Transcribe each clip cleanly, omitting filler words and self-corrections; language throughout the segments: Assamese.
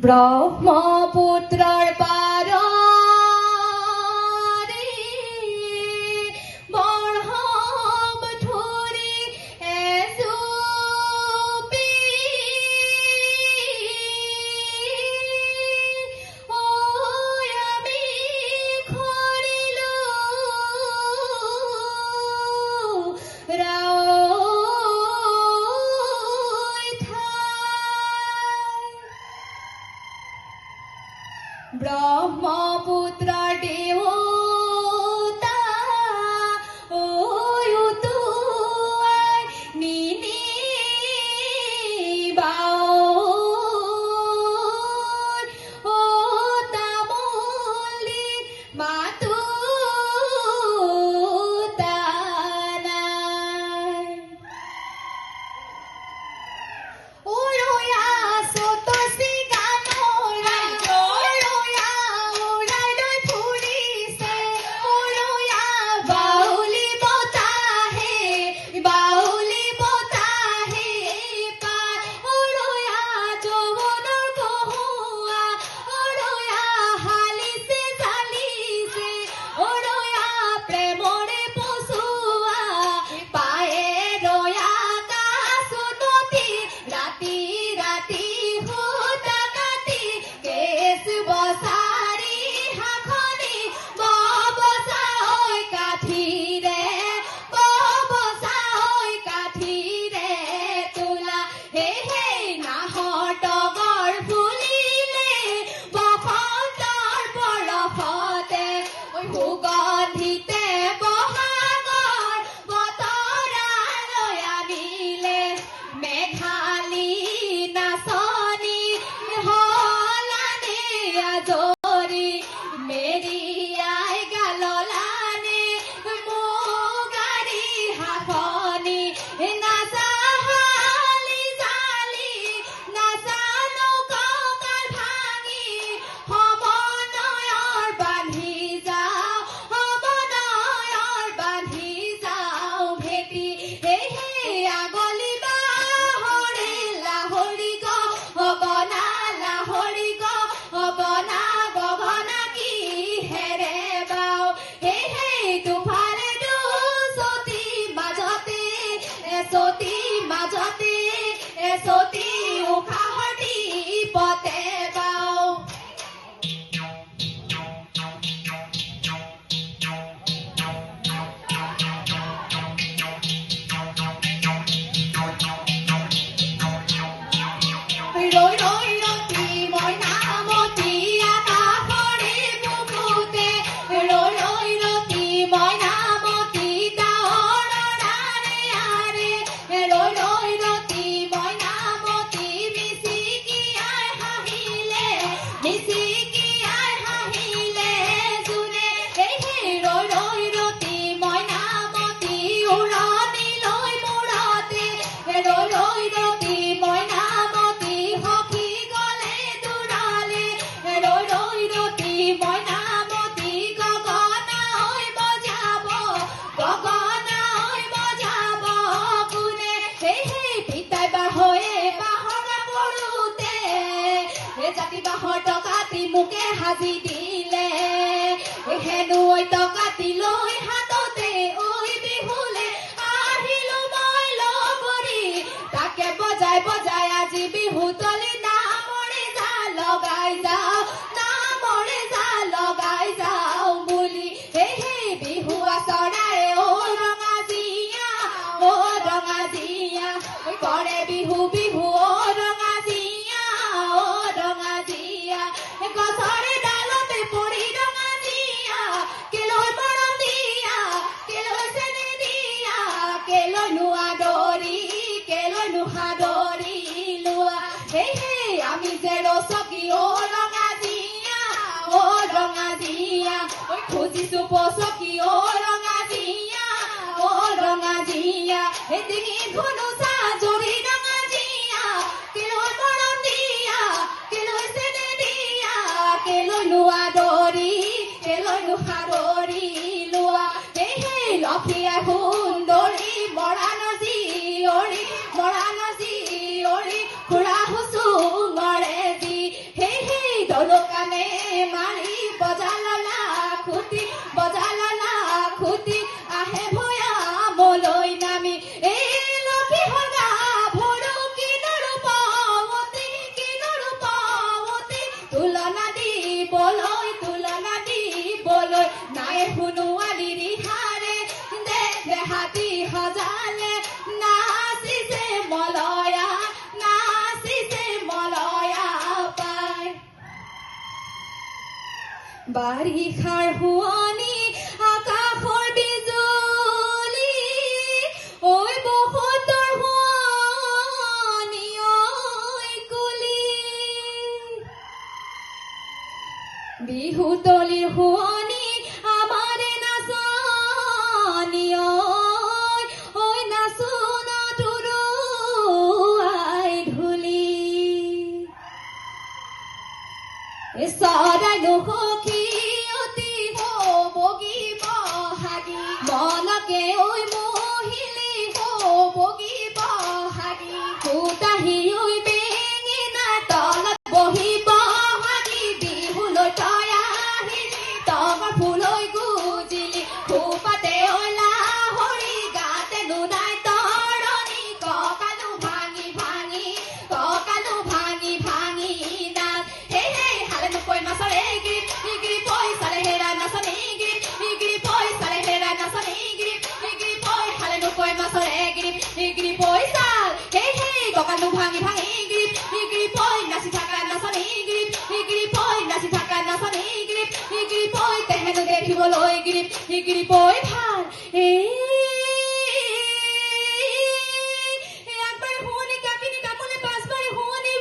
ব্রহ্মপুত্রর পারে বরহম ধরি এসুপি ওই আমি খরিলু ব্রহ্মপুত্র দেবতা ওই তুই নিনি বাউল ও তামলি মাতু তানাই ওয়া সতসি গানোরা আজি দিলে হেনো ঐ টকাটি লৈ হাততে ঐ বিহুলে আহিলো মই লগৰী তাকে বজাই বজাই আজি বিহু তলি নামৰে যা লগাই যাওঁ নামৰে যা লগাই যাওঁ বুলি হে হে বিহু আচৰাই ও ৰঙাজীয়া কৰে বিহু বিহু ও ৰঙাজীয়া গছৰে ডালতে পৰি ৰঙাজীয়া কেলৈ মৰম দিয়া কেলৈ চেনি দিয়া কেলৈ নো আদৰি লোৱা হে হে আমি যে ৰচকী ও ৰঙাজীয়া খুজিছো পচকী ও ৰঙাজীয়া হে ডিঙি ধনুচা জৰি ৰঙাজীয়া কেলৈ মৰম দিয়া কেলৈ চেনি দিয়া কেলৈ নো আদৰি লোৱা হে হে লক্ষীয়ে সুন্দৰী মৰা নজীয়ৰী খুৰা হুচুঙৰে যি হে হে দলকানে মাৰি বজালা খুটি আহে ভৈয়ামলৈ নামি এই লক্ষী হগা ভৰু কিনৰু পাৱতী তুলনা দিবলৈ নাই শুনোৱালি ৰিহাৰে দেহাতী সজালে নাচিছে মলয়া পায় বাৰিষাৰ শুৱনি আকাশৰ বিজুলি ঐ বসন্তৰ শুৱনি ঐ কুলি বিহু তলিৰ শুৱনি আমাৰে নাচনি ঐ নাচোনত উৰুৱাই ধূলি চৰাই নুসখী অতি বগী বহাগী মনকে ঐ মহিলি বগী বহাগী সুতাহি ঐ বেঙেনা তলত বহি বহাগী বিহুলৈ তই আহিলি তগৰ ফুলৈ গুজিলি খোপাতে ঐ লাহৰি গাতে নুনাই তৰণি কঁকালো ভাঙি নাচ হে হে হালে নুকৈ মাছৰে গিৰি পইচাৰে হেৰা নাচনি গিৰি পইচাৰে হেৰা নাচনি গিৰি পই হালে নুকৈ মাছৰে গিৰি পইচা হে হে কঁকালো ভাঙি গিৰি পই নাচি থাকা নাচনি গিৰি পই নাচি থাকা নাচনি গিৰি পই তেহেনো দেখিবলৈ গিৰি পই ভাল একবাৰ শুৱনি কাকিনি কামলে পাঁচবাৰে শুৱনি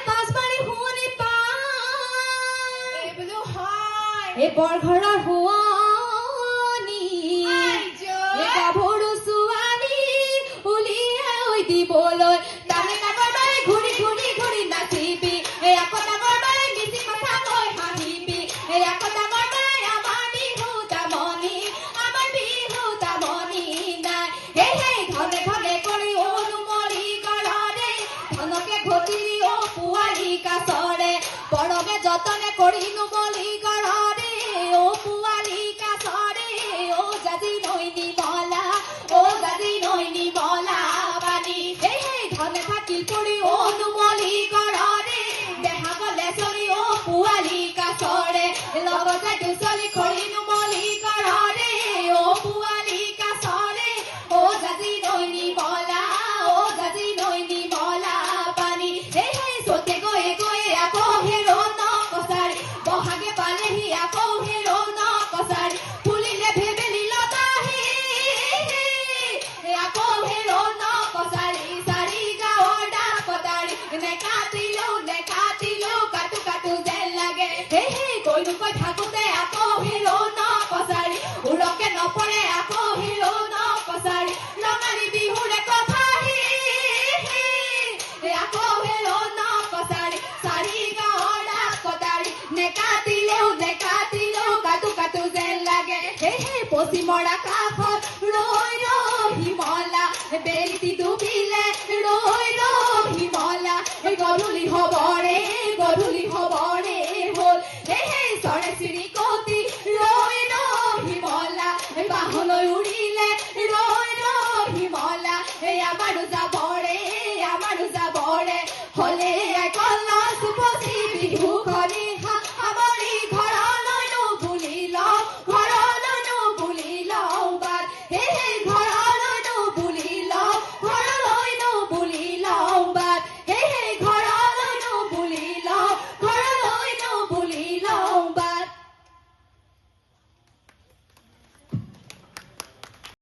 পাঁচবাৰে শুৱনি এই বৰঘৰৰ শুৱনি গাভৰু ছোৱালী উলিয়াই দিবলৈ ডাঙৰ বাৰে ঘূৰি নাচিবি আকৌ ডাঙৰ বাৰে মিচি কথা কৈ হাঁহিবি আকৌ ডাঙৰ বাৰে আমাৰ বিহু তামনি নাই হে হে ধনে কৰি অনুমলি গঢ়ৰে ধনকে ঘটিলি ও পোৱালি কাছৰে পৰমে যতনে কৰি নুমলি গঢ়ৰে ও পোৱালি কাছৰে ও জাজি নৈনি মলা পানী হে হে ধনে থাকিল কৰি অনুমলি গঢ়ৰে দেহা গলে চলি ও পোৱালি কাছৰে লগতে দুচলি কৰি নুমলি গঢ়ৰে ও পোৱালি কাছৰে ও জাজি নৈনি মলা পানী হে হে চতে গৈ আকৌ হেৰো ন কছাৰী বহাগে পালেহি আকৌ হেৰো ন কছাৰী ফুলিলে ভেবেলি লতাহি আকৌ হেৰো ন কছাৰী চাৰি গাঁৱৰ ডাক কটাৰী নেকাতিলেও কাটো যেন লাগে হে হে কৈ থাকোতে আকৌ হেৰো ন কছাৰী উৰকে নপৰে আকৌ হেৰো ন কছাৰী ৰঙালী বিহুৰে কথা আকৌ হেৰো ন কছাৰী চাৰি গাঁৱৰ ডাক কটাৰী নেকাতিলেও কাটো যেন লাগে হে হে পশ্চিমৰ আকাশত ৰৈ হিমলা